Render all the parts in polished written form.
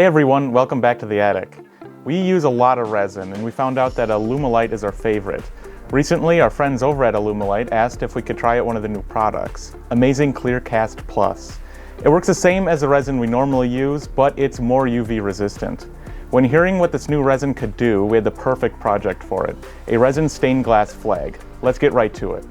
Hey everyone, welcome back to the attic. We use a lot of resin and we found out that Alumilite is our favorite. Recently, our friends over at Alumilite asked if we could try out one of the new products, Amazing Clear Cast Plus. It works the same as the resin we normally use, but it's more UV resistant. When hearing what this new resin could do, we had the perfect project for it, a resin stained glass flag. Let's get right to it.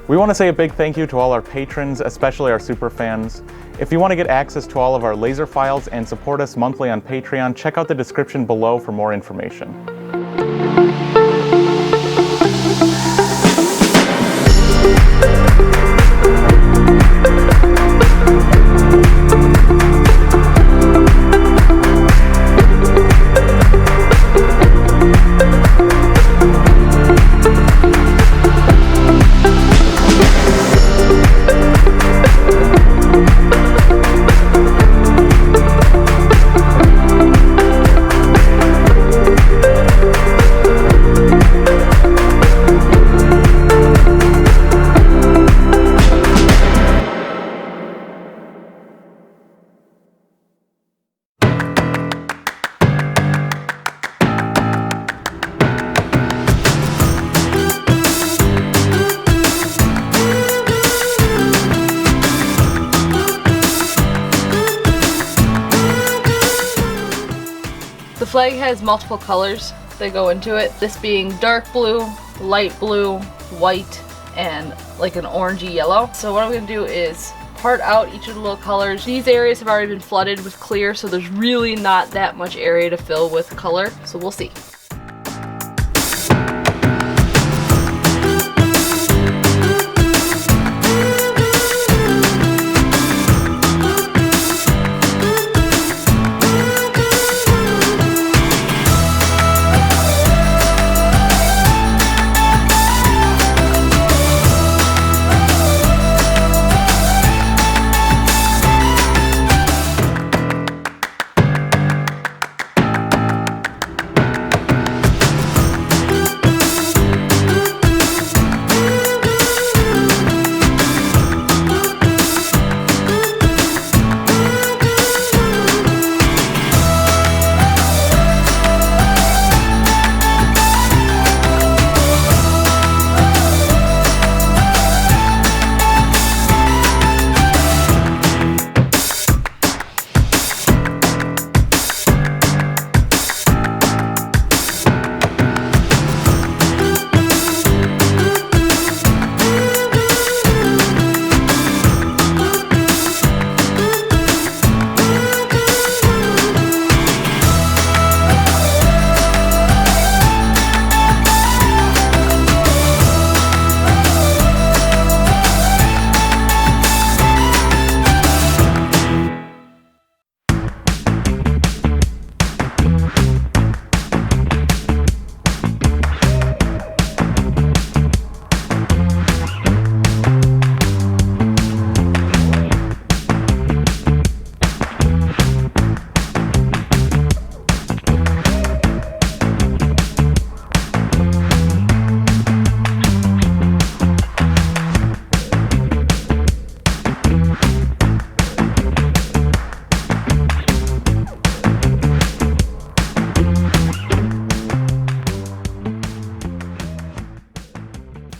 We want to say a big thank you to all our patrons, especially our super fans. If you want to get access to all of our laser files and support us monthly on Patreon, check out the description below for more information. The flag has multiple colors that go into it, this being dark blue, light blue, white, and like an orangey yellow. So what I'm going to do is part out each of the little colors. These areas have already been flooded with clear, so there's really not that much area to fill with color, so we'll see.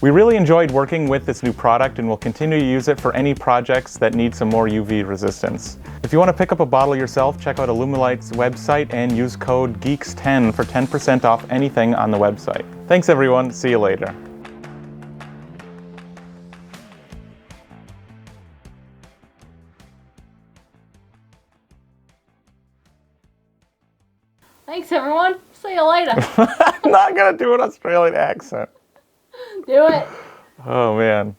We really enjoyed working with this new product and will continue to use it for any projects that need some more UV resistance. If you want to pick up a bottle yourself, check out Alumilite's website and use code GEEKS10 for 10% off anything on the website. Thanks everyone, see you later. Thanks everyone, see you later. I'm not gonna do an Australian accent. Do it. Oh man.